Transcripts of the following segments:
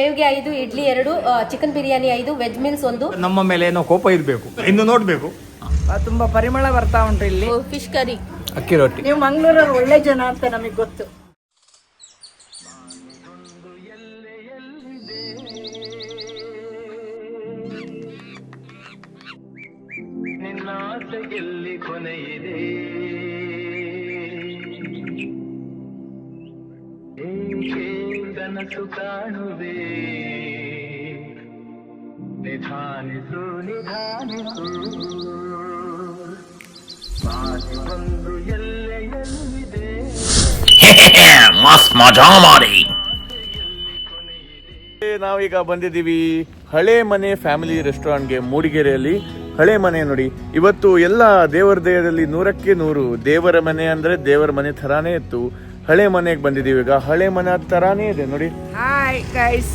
ಸೇವ್ಗೆ 5, idli 2, chicken biryani 5, veg meals 1. ನಮ್ಮ ಮೇಲೆ ಏನೋ ಕೋಪ ಇರಬೇಕು, ಇನ್ನು ನೋಡ್ಬೇಕು. ತುಂಬಾ ಪರಿಮಳ ಬರ್ತಾ ಉಂಟು ಇಲ್ಲಿ. ಫಿಶ್ ಕರಿ, ಅಕ್ಕಿ ರೊಟ್ಟಿ. ನೀವು ಮಂಗಳೂರಲ್ಲಿ ಒಳ್ಳೆ ಜನ ಅಂತ ನಮಗೆ ಗೊತ್ತು. ನಿನ್ನಾಸೆಯಲ್ಲಿ ಕೊನೆಯಿದೆ, ಏಕೆ ಕನಸು ಕಾಣುವೆ, ನಿಧಾನಿಸು ನಿಧಾನಿಸು, ಮಾತಿ ಬಂದು ಎಲ್ಲೆಯಲ್ಲಿದೆ, ಮಸ್ತ್ ಮಜಾ ಮಾಡಿ. ನಾವೀಗ ಬಂದಿದ್ದೀವಿ ಹಳೆ ಮನೆ ಫ್ಯಾಮಿಲಿ ರೆಸ್ಟೋರೆಂಟ್ಗೆ ಮೂಡಿಗೆರೆಯಲ್ಲಿ. ಹಳೆ ಮನೆ ನೋಡಿ, ಇವತ್ತು ಎಲ್ಲ ದೇವರ ದೇಹದಲ್ಲಿ 100ಕ್ಕೆ 100 ದೇವರ ಮನೆ ಅಂದ್ರೆ ದೇವರ ಮನೆ ತರಾನೇ ಇತ್ತು. ಹಳೆ ಮನೆಗೆ ಬಂದಿದ್ದೀವಿ ಈಗ. ಹಳೆ ಮನೆ ತರಾನೇ ಇದೆ ನೋಡಿ. ಹಾಯ್ ಗೈಸ್,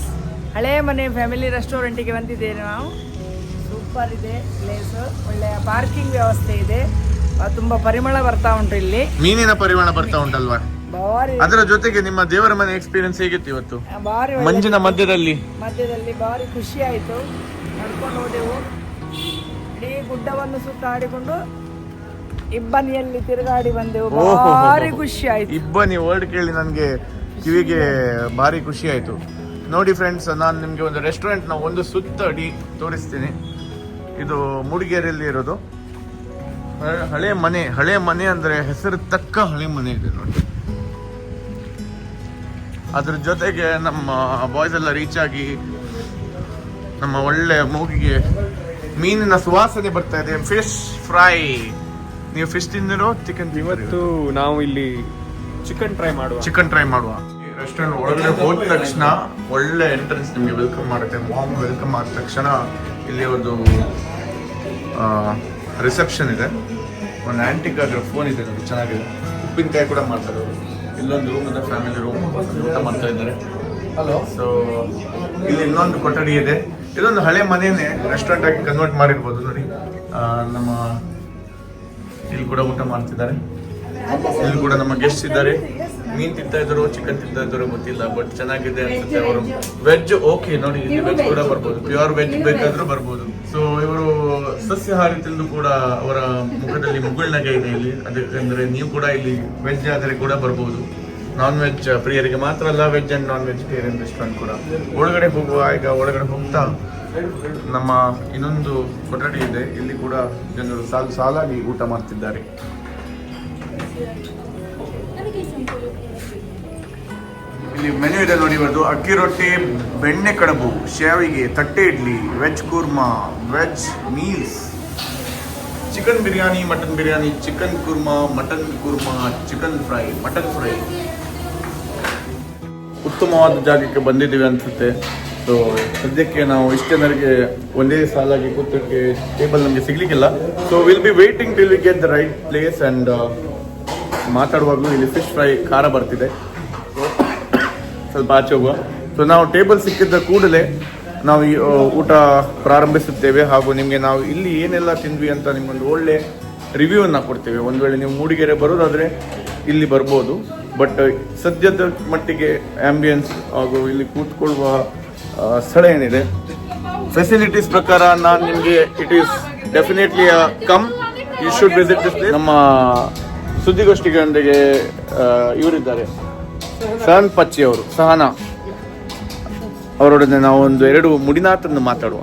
ಹಳೆ ಮನೆ ಫ್ಯಾಮಿಲಿ ರೆಸ್ಟೋರೆಂಟಿಗೆ ಬಂದಿದ್ದೇವೆ ನಾವು. ಸೂಪರ್ ಇದೆ ಪ್ಲೇಸ್, ಒಳ್ಳೆಯ ಪಾರ್ಕಿಂಗ್ ವ್ಯವಸ್ಥೆ ಇದೆ, ತುಂಬಾ ಪರಿಮಳ ಬರ್ತಾ ಉಂಟು ಇಲ್ಲಿ. ಮೀನಿನ ಪರಿಮಾಣ ಬರ್ತಾ ಉಂಟಲ್ವಾ, ಭಾರಿ ಅದರ ಜೊತೆಗೆ ನಿಮ್ಮ ದೇವರ ಮನೆ ಎಕ್ಸ್ಪೀರಿಯನ್ಸ್ ಹೇಗಿತ್ತು ಇವತ್ತು? ಭಾರಿ ಮಂಜಿನ ಮಧ್ಯದಲ್ಲಿ ಭಾರಿ ಖುಷಿ ಆಯ್ತು. ನಡ್ಕೊಂಡು ಹೋದೆವು, ಇಡೀ ಗುಡ್ಡವನ್ನು ಸುತ್ತಾಡಿಕೊಂಡು ಇಬ್ಬನಿಯಲ್ಲಿ ತಿರುಗಾಡಿ ಬಂದೆವು. ಭಾರಿ ಖುಷಿ ಆಯ್ತು. ಇಬ್ಬನಿ ವರ್ಡ್ ಕೇಳಿ ನನಗೆ ಕಿವಿಗೆ ಭಾರಿ ಖುಷಿ ಆಯ್ತು. ನೋಡಿ ಫ್ರೆಂಡ್ಸ್, ನಾನು ನಿಮಗೆ ಒಂದು ರೆಸ್ಟೋರೆಂಟ್ ನ ಒಂದು ಸುತ್ತಡಿ ತೋರಿಸ್ತೀನಿ. ಇದು ಮೂಡಿಗೆರೆಯಲ್ಲಿ ಇರೋದು ಹಳೆ ಮನೆ. ಹಳೆ ಮನೆ ಅಂದ್ರೆ ಹೆಸರು ತಕ್ಕ ಹಳೆ ಮನೆ ಇದೆ ನೋಡಿ. ಅದ್ರ ಜೊತೆಗೆ ನಮ್ಮ ಬಾಯ್ಸ್ ಎಲ್ಲ ರೀಚ್ ಆಗಿ ನಮ್ಮ ಒಳ್ಳೆ ಮೂಗಿಗೆ ಮೀನಿನ ಸುವಾಸನೆ ಬರ್ತಾ ಇದೆ. Fish fry. ನೀವು ಫಿಶ್ ತಿಂದಿರೋ ಚಿಕನ್? ಇವತ್ತು ನಾವು ಇಲ್ಲಿ ಚಿಕನ್ ಟ್ರೈ ಮಾಡುವ. ರೆಸ್ಟೋರೆಂಟ್ ಒಳಗಡೆ ಹೋದ ತಕ್ಷಣ ಒಳ್ಳೆ ಎಂಟ್ರೆನ್ಸ್ ನಿಮಗೆ ವೆಲ್ಕಮ್ ಮಾಡುತ್ತೆ. ವಾಮ್ ವೆಲ್ಕಮ್ ಆದ ತಕ್ಷಣ ಇಲ್ಲಿ ಒಂದು ರಿಸೆಪ್ಷನ್ ಇದೆ. ಒಂದು ಆಂಟಿಕ್ ಆಗಿರೋ ಫೋನ್ ಇದೆ ನೋಡಿ, ಚೆನ್ನಾಗಿದೆ. ಉಪ್ಪಿನಕಾಯಿ ಕೂಡ ಮಾಡ್ತಾರೆ ಅವರು. ಇಲ್ಲೊಂದು ರೂಮ್ ಇದೆ, ಫ್ಯಾಮಿಲಿ ರೂಮ್, ಊಟ ಮಾಡ್ತಾ ಇದ್ದಾರೆ. ಸೊ ಇಲ್ಲಿ ಇನ್ನೊಂದು ಕೊಠಡಿ ಇದೆ. ಇದೊಂದು ಹಳೆ ಮನೆಯೇ ರೆಸ್ಟೋರೆಂಟ್ ಆಗಿ ಕನ್ವರ್ಟ್ ಮಾಡಿರ್ಬೋದು ನೋಡಿ. ನಮ್ಮ ಇಲ್ಲಿ ಕೂಡ ಊಟ ಮಾಡ್ತಿದ್ದಾರೆ. ಇಲ್ಲಿ ಕೂಡ ನಮ್ಮ ಗೆಸ್ಟ್ ಇದ್ದಾರೆ. ಮೀನ್ ತಿಂತಾ ಇದ್ರು, ಚಿಕನ್ ತಿಂತಾ ಇದ್ರು ಗೊತ್ತಿಲ್ಲ, ಬಟ್ ಚೆನ್ನಾಗಿದೆ ಅನ್ಸುತ್ತೆ. ಅವರು ವೆಜ್ ಓಕೆ ನೋಡಿ, ಇಲ್ಲಿ ವೆಜ್ ಕೂಡ ಬರ್ಬೋದು, ಪ್ಯೂರ್ ವೆಜ್ ಬೇಕಾದ್ರೂ ಬರ್ಬೋದು. ಸೊ ಇವರು ಸಸ್ಯಾಹಾರಿ ತಿಂದು ಕೂಡ ಅವರ ಮುಖದಲ್ಲಿ ಮುಗುಳ್ನಗೆ ಇದೆ ಇಲ್ಲಿ. ಅದಕ್ಕಂದ್ರೆ ನೀವು ಕೂಡ ಇಲ್ಲಿ ವೆಜ್ ಆದರೆ ಕೂಡ ಬರ್ಬೋದು. ನಾನ್ ವೆಜ್ ಪ್ರಿಯರಿಗೆ ಮಾತ್ರ ಅಲ್ಲ, veg and non vegetarian restaurant ಕೂಡ. ಒಳಗಡೆ ಹೋಗ್ತಾ ನಮ್ಮ ಇನ್ನೊಂದು ಕೊಠಡಿ ಇದೆ. ಇಲ್ಲಿ ಕೂಡ ಜನರು ಸಾಲಾಗಿ ಊಟ ಮಾಡ್ತಿದ್ದಾರೆ. ಇಲ್ಲಿ ಮೆನು ಇದೆ ನೋಡಿ. ಇವತ್ತು ಅಕ್ಕಿ ರೊಟ್ಟಿ, ಬೆಣ್ಣೆ ಕಡುಬು, ಶಾವಿಗೆ, ತಟ್ಟೆ idli, veg korma, veg meals, chicken biryani, mutton biryani, chicken korma, mutton korma, chicken fry, mutton fry. ಉತ್ತಮವಾದ ಜಾಗಕ್ಕೆ ಬಂದಿದ್ದೀವಿ ಅನ್ಸುತ್ತೆ. ಸೊ ಸದ್ಯಕ್ಕೆ ನಾವು ಇಷ್ಟು ಜನರಿಗೆ ಒಂದೇ ಸಾಲಾಗಿ ಕೂತಕ್ಕೆ ಟೇಬಲ್ ನಮಗೆ ಸಿಗ್ಲಿಕ್ಕಿಲ್ಲ. So will be waiting till we get the right place. And ಮಾತಾಡುವಾಗಲೂ ಇಲ್ಲಿ ಫಿಶ್ ಫ್ರೈ ಖಾರ ಬರ್ತಿದೆ. ಸ್ವಲ್ಪ ಆಚೆ ಹೋಗುವ. ಸೊ ನಾವು ಟೇಬಲ್ ಸಿಕ್ಕಿದ್ದ ಕೂಡಲೇ ನಾವು ಈ ಊಟ ಪ್ರಾರಂಭಿಸುತ್ತೇವೆ. ಹಾಗೂ ನಿಮಗೆ ನಾವು ಇಲ್ಲಿ ಏನೆಲ್ಲ ತಿಂದ್ವಿ ಅಂತ ನಿಮ್ಗೊಂದು ಒಳ್ಳೆ ರಿವ್ಯೂವನ್ನು ಕೊಡ್ತೇವೆ. ಒಂದು ವೇಳೆ ನೀವು ಮೂಡಿಗೆರೆ ಬರೋದಾದರೆ ಇಲ್ಲಿ ಬರ್ಬೋದು. ಬಟ್ ಸದ್ಯದ ಮಟ್ಟಿಗೆ ಆಂಬಿಯನ್ಸ್ ಹಾಗೂ ಇಲ್ಲಿ ಕೂತ್ಕೊಳ್ಳುವ ಸ್ಥಳ ಏನಿದೆ, ಫೆಸಿಲಿಟೀಸ್ ಪ್ರಕಾರ ನಾನು ನಿಮಗೆ it is definitely come, you should visit this place. ನಮ್ಮ ಸುದ್ದಿಗೋಷ್ಠಿಗಳೊಂದಿಗೆ ಇವರಿದ್ದಾರೆ, ಸಹನ್ ಪಚ್ಚಿ ಅವರು, ಸಹನಾ ಅವರೊಡನೆ ನಾವು ಒಂದು 2 ಮುಡಿನಾತನ್ನು ಮಾತಾಡುವ.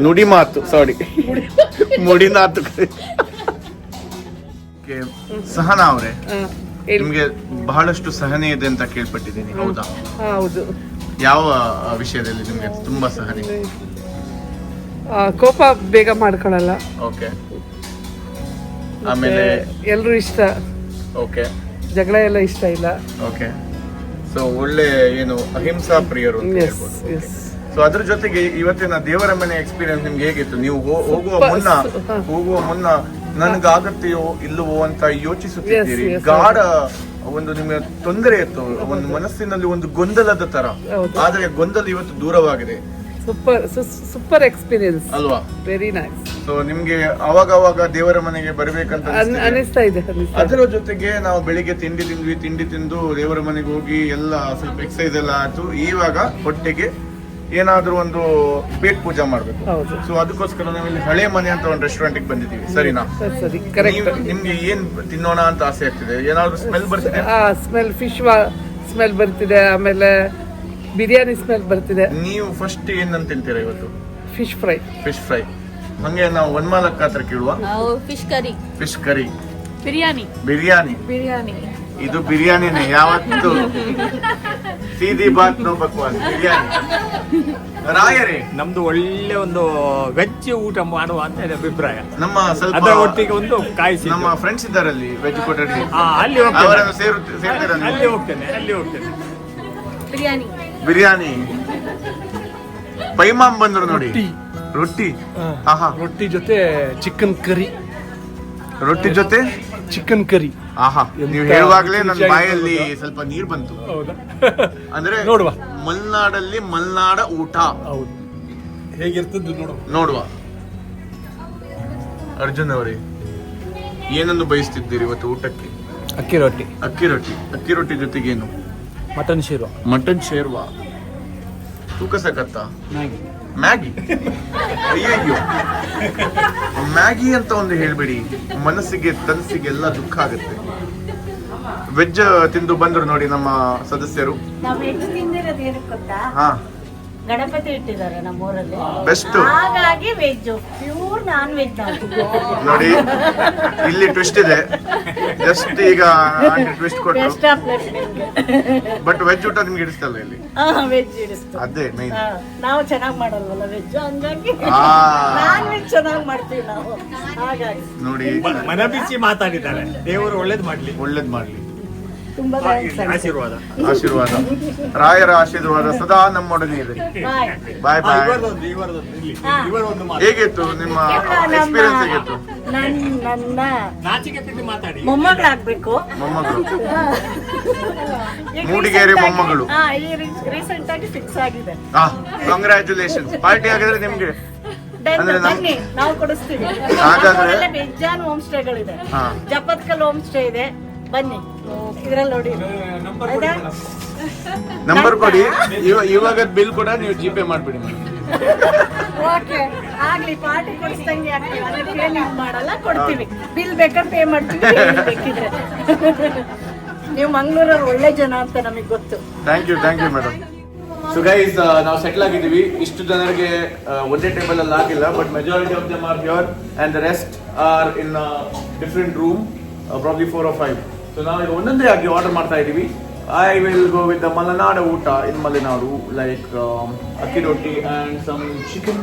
ನುಡಿಮಾತು, ಸಾರಿ, ಮುಡಿನಾತು. ಸಹನಾ ಅವರೇ, ನಿಮ್ಗೆ ಬಹಳಷ್ಟು ಸಹನೆ ಇದೆ ಅಂತ ಕೇಳ್ಪಟ್ಟಿದ್ದೀನಿ, ಹೌದಾ? ಹೌದು. ಯಾವ ವಿಷಯದಲ್ಲಿ ನಿಮ್ಗೆ ತುಂಬಾ ಸಹನೆ? ಕೋಪ ಬೇಗ ಮಾಡ್ಕೊಳಲ್ಲ. ಓಕೆ. ಆಮೇಲೆ ಎಲ್ರು ಇಷ್ಟ. ಓಕೆ. ಜಗಳ ಎಲ್ಲ ಇಷ್ಟ ಇಲ್ಲ. ಓಕೆ. ಸೊ ಒಳ್ಳೆ ಏನು ಅಹಿಂಸಾ ಪ್ರಿಯರು ಅಂತ ಹೇಳ್ಬೋದು. ಸೊ ಅದ್ರ ಜೊತೆಗೆ ಇವತ್ತಿನ ದೇವರ ಮನೆ ಎಕ್ಸ್ಪೀರಿಯನ್ಸ್ ನಿಮ್ಗೆ ಹೇಗಿತ್ತು? ನೀವು ಹೋಗುವ ಮುನ್ನ ನನಗಾಗತ್ತೆಯೋ ಇಲ್ಲವೋ ಅಂತ ಯೋಚಿಸುತ್ತಿದ್ದೀರಿ. ಗಾಢ ಒಂದು ನಿಮಗೆ ತೊಂದರೆ ಇತ್ತು, ಒಂದು ಮನಸ್ಸಿನಲ್ಲಿ ಒಂದು ಗೊಂದಲದ ತರ. ಆದ್ರೆ ಗೊಂದಲ ಇವತ್ತು ದೂರವಾಗಿದೆ. ಸೂಪರ್ ಎಕ್ಸ್ಪೀರಿಯನ್ಸ್ ಅಲ್ವಾ? Very nice. ಸೊ ನಿಮ್ಗೆ ಅವಾಗ ದೇವರ ಮನೆಗೆ ಬರ್ಬೇಕಂತ ಅನಿಸ್ತಿದೆ? ಅನಿಸ್ತಾ ಇದೆ ಅದರ ಜೊತೆಗೆ ನಾವು ಬೆಳಿಗ್ಗೆ ತಿಂಡಿ ತಿಂದು ದೇವರ ಮನೆಗೆ ಹೋಗಿ ಎಲ್ಲ ಸ್ವಲ್ಪ ಎಕ್ಸಸೈಸ್ ಎಲ್ಲ ಆಯ್ತು. ಇವಾಗ ಹೊಟ್ಟೆಗೆ ಏನಾದ್ರೂ ಒಂದು ಪೇಟ್ ಪೂಜೆ ಮಾಡ್ಬೇಕು. ಹೌದು. ಸೊ ಅದಕ್ಕೋಸ್ಕರ ನಾವಿಲ್ಲಿ ಹಳೆ ಮನೆ ಅಂತ ಒಂದು ರೆಸ್ಟೋರೆಂಟ್ ಬಂದಿದ್ದೀವಿ. ಸರಿನಾ? ಸರಿ, ಕರೆಕ್ಟ್. ನಿಮ್ಗೆ ಏನ್ ತಿನ್ನೋಣ ಅಂತ ಆಸೆ ಆಗ್ತಿದೆ? ಏನಾದ್ರು ಸ್ಮೆಲ್ ಬರ್ತಿದೆ? ಸ್ಮೆಲ್ ಫಿಶ್ ಸ್ಮೆಲ್ ಬರ್ತಿದೆ, ಆಮೇಲೆ ಬಿರಿಯಾನಿ ಸ್ಮೆಲ್ ಬರ್ತಿದೆ. ನೀವು ಫಸ್ಟ್ ಏನಂತ ತಿಂತೀರಾ ಇವತ್ತು? Fish fry. Fish fry. ಹಂಗೆ ನಾವು ವನ್ಮಾಲಕ್ಕ ಹತ್ರ ಕೇಳುವ. Fish curry. Fish curry. Biryani. Biryani. ಇದು ಬಿರಿಯಾನಿನೇ ಯಾವತ್ತು. ಸೀದಿ ಬಾತ್ ನೋ ಬಕ್ವಾಸ್. ಬಿರಿಯಾನಿ. ರಾಯರೇ, ನಮ್ದು ಒಳ್ಳೆ ಒಂದು ವೆಜ್ ಊಟ ಮಾಡುವ ಅಂತ ಇದೆ ಅಭಿಪ್ರಾಯ. ನಮ್ಮ ಸ್ವಲ್ಪ ಅದರ ಒಟ್ಟಿಗೆ ಒಂದು ಕಾಯಿಸಿ ನಮ್ಮ ಫ್ರೆಂಡ್ಸ್ ಇದ್ದಾರಲ್ಲಿ ವೆಜ್ ಕೊಠಡಿ, ಅಲ್ಲಿ ಹೋಗ್ತೇನೆ. ಅವರನ್ನು ಸೇರ್ತೀರಾ ನೀವು? ಅಲ್ಲಿ ಹೋಗ್ತೇನೆ. ಬಿರಿಯಾನಿ. ಪೈಮಾಮ್ ಬಂದ್ರು ನೋಡಿ. ರೊಟ್ಟಿ. ಆಹಾ. ರೊಟ್ಟಿ ಜೊತೆ ಚಿಕನ್ ಕರಿ. ರೊಟ್ಟಿ ಜೊತೆ ಚಿಕನ್ ಕರಿ. ಆಹಾ. ನೀವು ಹೇಳುವಾಗ್ಲೇ ನನ್ನ ಬಾಯಲ್ಲಿ ಸ್ವಲ್ಪ ನೀರ್ ಬಂತು. ಹೌದಾ? ಅಂದ್ರೆ ನೋಡುವ. ಮಲ್ನಾಡಲ್ಲಿ ಮಲ್ನಾಡ ಊಟ. ಹೌದು, ಹೇಗಿರ್ತದ್ದು ನೋಡುವ. ಅರ್ಜುನ್ ಅವರೇ, ಏನನ್ನು ಬಯಸ್ತಿದ್ದೀರಿ ಇವತ್ತು ಊಟಕ್ಕೆ? ಅಕ್ಕಿ ರೊಟ್ಟಿ, ಅಕ್ಕಿ ರೊಟ್ಟಿ ಜೊತೆಗೇನು? Mutton ಶೀರ್ವ, mutton ಶೇರ್ವಾ. ತೂಕ ಸಕತ್ತ. ಮ್ಯಾಗಿ. ಅಯ್ಯಯ್ಯೋ, ಮ್ಯಾಗಿ ಅಂತ ಒಂದು ಹೇಳ್ಬೇಡಿ, ಮನಸ್ಸಿಗೆ ತನಸ್ಸಿಗೆ ಎಲ್ಲ ದುಃಖ ಆಗುತ್ತೆ. ವೆಜ್ ತಿಂದು ಬಂದ್ರು ನೋಡಿ ನಮ್ಮ ಸದಸ್ಯರು. ನಾವು ವೆಜ್ ತಿಂದಿರೋದು ಏನಕ್ಕೆ ಗೊತ್ತಾ? ಹಾ, ಗಣಪತಿ ಇಟ್ಟಿದ್ದಾರೆ ನಮ್ಮೂರಲ್ಲಿ, ಬೆಸ್ಟ್. ಹಾಗಾಗಿ ವೆಜ್, ಪ್ಯೂರ್ ನಾನ್ ವೆಜ್. ನೋಡಿ, ಇಲ್ಲಿ ಟ್ವಿಸ್ಟ್ ಇದೆ. ಜಸ್ಟ್ ಈಗ ಟ್ವಿಸ್ಟ್ ಕೊಟ್ಟು, ಬೆಸ್ಟ್ ಆಫ್ ಲಕ್ ನಿಮ್ಗೆ. ಬಟ್ ವೆಜ್ ಊಟ ನಿಮ್ಗೆ ಇಡಿಸ್ತಲ್ಲ ಇಲ್ಲಿ? ವೆಜ್ ಇಡಿಸ್ತು. ಅದೇ ಮೈನ್. ನಾವು ಚೆನ್ನಾಗಿ ಮಾಡಲ್ವಲ್ಲ ವೆಜ್, ಹಂಗಾಗಿ ಆ. ನಾನ್ ವೆಜ್ ಚೆನ್ನಾಗಿ ಮಾಡ್ತೀವಿ ನಾವು, ಹಾಗಾಗಿ ನೋಡಿ, ಮನ ಬಿಚ್ಚಿ ಮಾತಾಡಿದ್ದಾರೆ. ದೇವರು ಒಳ್ಳೇದ್ ಮಾಡ್ಲಿ. ತುಂಬಾ thanks ಅಣ್ಣ. ಆಶೀರ್ವಾದ. ರಾಯರ ಆಶೀರ್ವಾದ ಸದಾ ನಮ್ಮೊಡನೆ ಇದೆ. Bye. ಬಾಯ್ ಬಾಯ್. ಇವರೊಂದು ಮಾತು. ಹೇಗಿತ್ತು ನಿಮ್ಮ ಎಕ್ಸ್ಪೀರಿಯನ್ಸ್? ಹೇಗಿತ್ತು? ನನ್ನ ನಾಚಿಕೆ ಬಿಟ್ಟು ಮಾತಾಡಿ. ಮೊಮ್ಮಗಳಾಗ್ಬೇಕು. ಮೊಮ್ಮಗಳು, ಮೂಡಿಗೆರೆ ಮೊಮ್ಮಗಳು. ಈ ರೀಸೆಂಟ್ ಆಗಿ ಫಿಕ್ಸ್ ಆಗಿದೆ. ಕಂಗ್ರ್ಯಾಚುಲೇಷನ್ಸ್. ಪಾರ್ಟಿ ಆಗಿದ್ರೆ ನಿಮ್ಗೆ ಅಂದ್ರೆ ಬನ್ನಿ, ನಾವು ಕೊಡಿಸ್ತೀವಿ. ಹಾಗಾದ್ರೆ ಬೇಜಾನ್ ಹೋಮ್ ಸ್ಟೇಗಳಿದೆ. ಹಾ. ಜಪತ್ಕಲ್ ಹೋಮ್ ಸ್ಟೇ ಇದೆ, ಬನ್ನಿ. ಇದ್ರಲ್ಲಿ ನೋಡಿ, ಆಯ್ತಾ? ನಂಬರ್ ಕೊಡಿ. ಇವಾಗ ಬಿಲ್ ಕೂಡ ನೀವು ಜಿಪೇ ಮಾಡ್ಬಿಡಿ. ಓಕೆ, ಆಗ್ಲಿ. ಪಾರ್ಟಿ ಕೊಡಿಸ್ದಂಗೆ ಆಗ್ತೀವಿ, ಅದಕ್ಕೆ ನೀವು ಮಾಡಲ್ಲ, ಕೊಡ್ತೀವಿ. ಬಿಲ್ ಬೇಕಾದ್ರೆ ಪೇ ಮಾಡ್ತೀವಿ, ಏನ್ ಬೇಕಿದ್ರೆ. ನೀವು ಮಂಗಳೂರಲ್ಲಿ ಒಳ್ಳೆ ಜನ ಅಂತ ನಮಗೆ ಗೊತ್ತು. Thank you madam. So guys, ನಾವು ಸೆಟ್ಲ್ ಆಗಿದ್ದೀವಿ. ಇಷ್ಟು ಜನರಿಗೆ ಒಂದೇ ಟೇಬಲ್ ಅಲ್ಲಿ ಆಗಿಲ್ಲ, but majority of them are here and the rest are in different room, probably 4 or 5. So ನಾವು ಈಗ ಒಂದೊಂದೇ ಆಗಿ ಆರ್ಡರ್ ಮಾಡ್ತಾ ಇದ್ದೀವಿ. I will go with the Malenadu oota in Malenadu, like ಅಕ್ಕಿ ರೊಟ್ಟಿ and some chicken,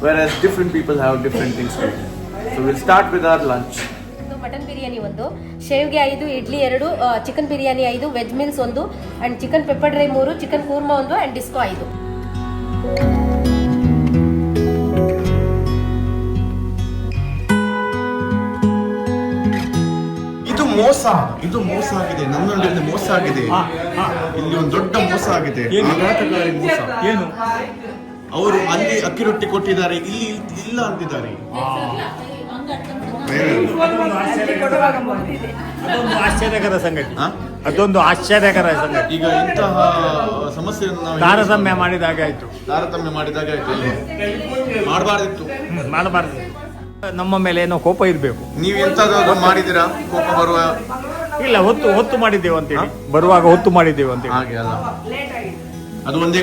whereas different people have different things to eat. So we'll start with our lunch. Mutton biryani 1, ಶೇವ್ಗೆ 5, idli 2, chicken biryani 5, veg meals 1, and chicken pepper dry 3, chicken korma 1, and disco 5. ಇದು ಮೋಸ ಆಗಿದೆ. ನಮ್ಮಲ್ಲಿ ಮೋಸ ಆಗಿದೆ. ಇಲ್ಲಿ ಒಂದು ದೊಡ್ಡ ಮೋಸ ಆಗಿದೆ. ಆಘಾತಕಾರಿ ಮೋಸ. ಏನು? ಅವರು ಅಲ್ಲಿ ಅಕ್ಕಿ ರೊಟ್ಟಿ ಕೊಟ್ಟಿದ್ದಾರೆ, ಇಲ್ಲಿ ಇಲ್ಲ ಅಂತಿದ್ದಾರೆ. ಅದೊಂದು ಆಶ್ಚರ್ಯಕರ ಸಂಗತಿ. ಈಗ ಇಂತಹ ಸಮಸ್ಯೆಯನ್ನು ನಾವು ತಾರತಮ್ಯ ಮಾಡಿದಾಗ ಆಯ್ತು. ಮಾಡಬಾರ್ದಿತ್ತು. ನಮ್ಮ ಮೇಲೆ ಏನೋ ಕೋಪ ಇರಬೇಕು. ನೀವು ಎಂತಾದ್ರೂ ಮಾಡಿದಿರಾ ಕೋಪ ಬರುವ? ಇಲ್ಲ, ಹೊತ್ತು ಮಾಡಿದ್ದೇವೆ ಅಂತೇಳಿ, ಬರುವಾಗ ಹೊತ್ತು ಮಾಡಿದ್ದೇವೆ ಅಂತೇಳಿ. ಹಾಗೆ ಅಲ್ಲ, ಅದು ಒಂದೇ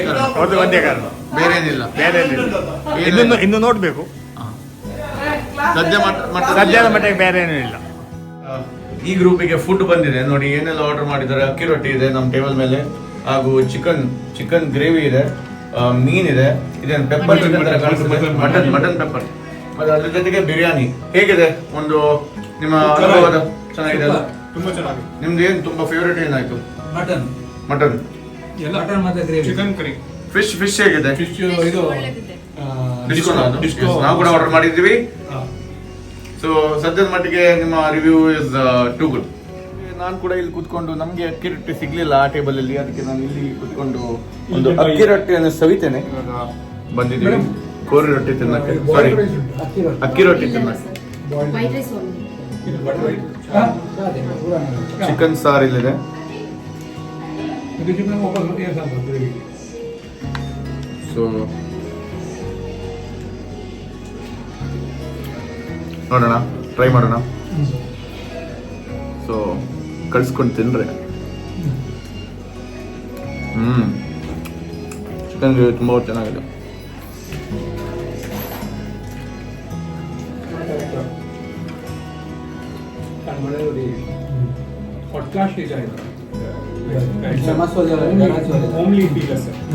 ಕಾರಣ. ಬೇರೆ ಏನಿಲ್ಲ. ಇನ್ನು ನೋಡ್ಬೇಕು. ಸದ್ಯದ ಮಟ್ಟಿಗೆ ಬೇರೆ ಏನೂ ಇಲ್ಲ. ಈ ಗ್ರೂಪಿಗೆ ಫುಡ್ ಬಂದಿದೆ ನೋಡಿ. ಏನೆಲ್ಲ ಆರ್ಡರ್ ಮಾಡಿದ್ದಾರೆ. ಅಕ್ಕಿ ರೊಟ್ಟಿ ಇದೆ ನಮ್ಮ ಟೇಬಲ್ ಮೇಲೆ, ಹಾಗೂ ಚಿಕನ್ ಗ್ರೇವಿ ಇದೆ, ಮೀನ್ ಇದೆ, ಇದೇನು ಪೆಪ್ಪರ್ ಮಟನ್ ಪೆಪ್ಪರ್, ಮತ್ತೆ ಅದ್ರ ಜೊತೆಗೆ ಬಿರಿಯಾನಿ. ಹೇಗಿದೆ ಒಂದು ನಿಮ್ಮ ಅನುಭವದ? ಚೆನ್ನಾಗಿದೆ ಅಲ್ಲ? ತುಂಬಾ ಚೆನ್ನಾಗಿದೆ. ನಿಮ್ದು ಏನು ತುಂಬಾ ಫೇವರೇಟ್ ಏನಾಯ್ತು? Mutton chicken curry. ಫಿಶ್ ಹೇಗಿದೆ? ಫಿಶ್ ಇದು ಡಿಸ್ಕೋ ನಾವು ಕೂಡ ಆರ್ಡರ್ ಮಾಡಿದ್ವಿ. ಸೊ ಸದ್ಯದ ಮಟ್ಟಿಗೆ ನಿಮ್ಮ ರಿವ್ಯೂ ಇಸ್ ಟು ಗುಡ್. ನಾನು ಕೂಡ ಇಲ್ಲಿ ಕೂತ್ಕೊಂಡು, ನಮಗೆ ಅಕ್ಕಿ ರೊಟ್ಟಿ ಸಿಗ್ಲಿಲ್ಲ ಆ ಟೇಬಲ್ ಅಲ್ಲಿ, ಅದಕ್ಕೆ ನಾನು ಇಲ್ಲಿ ಕೂತ್ಕೊಂಡು ಒಂದು ಅಕ್ಕಿ ರೊಟ್ಟಿಯನ್ನು ಸವಿತೇನೆ. ಇವಾಗ ಬಂದಿದ್ದೀವಿ. ಕೋರಿ ರೊಟ್ಟಿ ತಿನ್ನಕ್ಕೆ, ಸಾರಿ ಅಕ್ಕಿ ರೊಟ್ಟಿ ತಿನ್ನಕ್ಕೆ. ವೈಟ್ ರೈಸ್ ಚಿಕನ್ ಸಾರು ಇಲ್ಲಿದೆ. ಸೊ ನೋಡೋಣ, ಟ್ರೈ ಮಾಡೋಣ. ಸೊ ಕಳ್ಸ್ಕೊಂಡು ತಿನ್ರಿ. ಚಿಕನ್ ಗ್ರೇವಿ ತುಂಬ ಚೆನ್ನಾಗಿದೆ.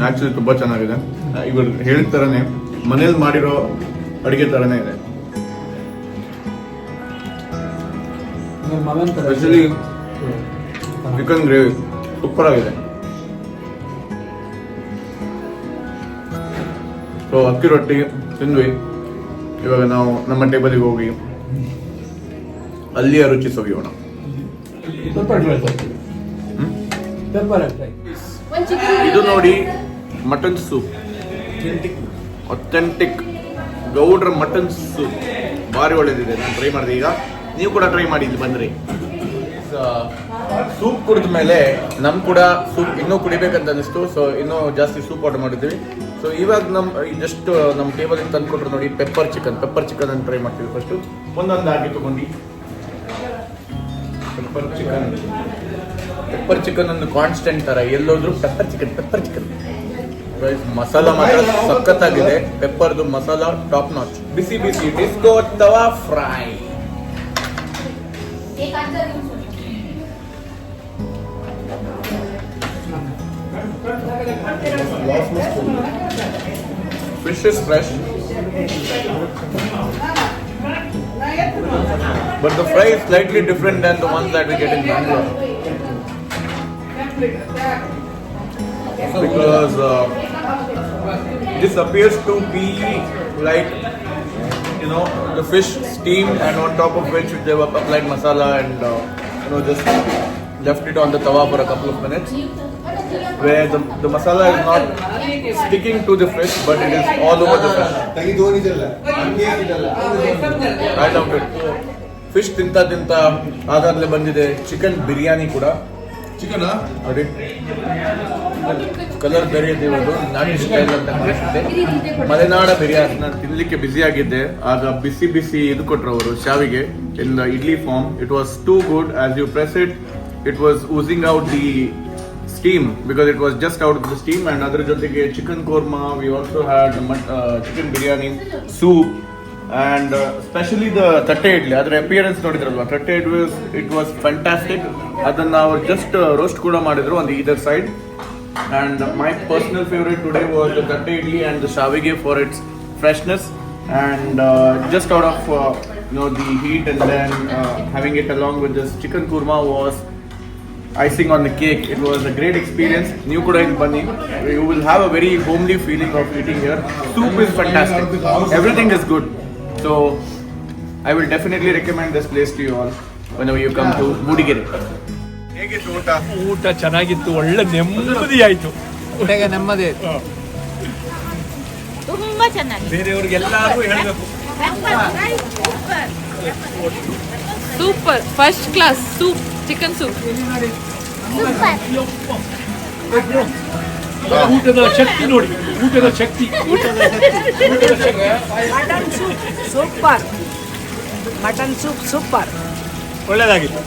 ಆಕ್ಚುಲಿ ತುಂಬಾ ಚೆನ್ನಾಗಿದೆ. ಇವರು ಹೇಳಿದ ಥರನೇ ಮನೇಲಿ ಮಾಡಿರೋ ಅಡುಗೆ ಥರನೇ ಇದೆ. ಸ್ಪೆಷಲಿ ಚಿಕನ್ ಗ್ರೇವಿ ಸೂಪರ್ ಆಗಿದೆ. ಸೊ ಅಕ್ಕಿ ರೊಟ್ಟಿ ತಿಂದ್ವಿ. ಇವಾಗ ನಾವು ನಮ್ಮ ಟೇಬಲಿಗೆ ಹೋಗಿ ಅಲ್ಲಿಯ ರುಚಿ ಸವಿಯೋಣ. ಇದು ನೋಡಿ, ಮಟನ್ ಸೂಪ್, ಅಥೆಂಟಿಕ್ ಗೌಡ್ರ ಮಟನ್ ಸೂಪ್ ಭಾರಿ ಒಳ್ಳೇದಿದೆ. ನಾನು ಟ್ರೈ ಮಾಡಿದೆ. ಈಗ ನೀವು ಕೂಡ ಟ್ರೈ ಮಾಡಿ ಇಲ್ಲಿ ಬಂದ್ರಿ. ಸೂಪ್ ಕುಡಿದ ಮೇಲೆ ನಮ್ ಕೂಡ ಸೂಪ್ ಇನ್ನೂ ಕುಡಿಬೇಕಂತ ಅನಿಸ್ತು. ಸೊ ಇನ್ನೂ ಜಾಸ್ತಿ ಸೂಪ್ ಆರ್ಡರ್ ಮಾಡಿದ್ವಿ. ಸೊ ಇವಾಗ ಜಸ್ಟ್ ನಮ್ಮ ಟೇಬಲ್ ತಂದ್ಕೊಟ್ರು ನೋಡಿ ಪೆಪ್ಪರ್ ಚಿಕನ್ ಅನ್ನು ಟ್ರೈ ಮಾಡ್ತೀವಿ. ಫಸ್ಟು ಒಂದೊಂದು ಹಾಕಿ ತಗೊಂಡು ಪೆಪ್ಪರ್ ಚಿಕನ್ ಒಂದು ಕಾನ್ಸ್ಟೆಂಟ್ ತರ ಎಲ್ಲೋದ್ರು ಪೆಪ್ಪರ್ ಚಿಕನ್ ಮಸಾಲ ಮಾತ್ರ ಸಖತ್ತಾಗಿದೆ. ಪೆಪ್ಪರ್ದು ಮಸಾಲ ಟಾಪ್ ನಾಚ್. ಬಿಸಿ disco tawa fry. Fish is fresh, but the fry is slightly different than the ones that we get in Bangalore. Because this appears to be like, the fish steamed, and on top of which they have applied masala and just left it on the tawa for a couple of minutes, where the masala is not sticking to the fish, but it is all over the fish. Right out it. Fish tinta ಆಗಾಗಲೇ ಬಂದಿದೆ chicken biryani ಕೂಡ. Chicken ನೋಡಿ, colour ಬೇರೆ ಇದೆ. ಇರೋದು ನಾಟಿ style ಅಂತ ಕಾಣಿಸುತ್ತೆ. ಮಲೆನಾಡ ಬಿರಿಯಾನಿ ನಾನು ತಿನ್ಲಿಕ್ಕೆ ಬ್ಯುಸಿ ಆಗಿದ್ದೆ. ಆಗ ಬಿಸಿ ಇದು ಕೊಟ್ಟರು ಅವರು shavige in the idli form. It was too good. As you press it was oozing out the steam because it was just out of the steam. And adar jotege chicken korma, we also had chicken biryani, soup, and especially the tatte idli. Adar appearance nodidralva, tatte it was fantastic. Adanna ಅವರು just roast ಕೂಡ ಮಾಡಿದ್ರು on the either side. And my personal favorite today was the tatte idli and the shavige for its freshness, and just out of the heat, and then having it along with this chicken korma was icing on the cake. It was a great experience. New kuda in Bunny, you will have a very homely feeling of eating here. Soup is fantastic. Everything is good. So I will definitely recommend this place to you all whenever you come to Moodigere. ಹೇಗಿತ್ತು ಊಟ ಚೆನ್ನಾಗಿತ್ತು, ಒಳ್ಳೆ ನೆಮ್ಮದಿ ಆಯ್ತು. ಊಟಗೆ ನೆಮ್ಮದಿ ಆಯ್ತು, ತುಂಬಾ ಚೆನ್ನಾಗಿ. ಬೇರೆಯವ್ರಿಗೆಲ್ಲರಿಗೂ ಹೇಳಬೇಕು. Super, first class soup, chicken soup. ಊಟದ ಶಕ್ತಿ ನೋಡಿ, ಊಟದ ಶಕ್ತಿ. Mutton soup super, mutton soup super, ಒಳ್ಳೆದಾಗಿತ್ತು.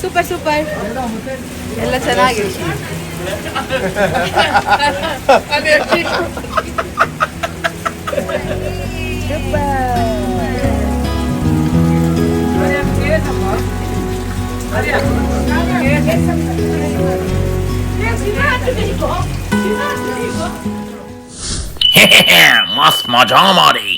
ಸೂಪರ್ ಎಲ್ಲ ಚೆನ್ನಾಗಿದೆ. ಮಸ್ತ್ ಮಜಾ ಮಾಡಿ.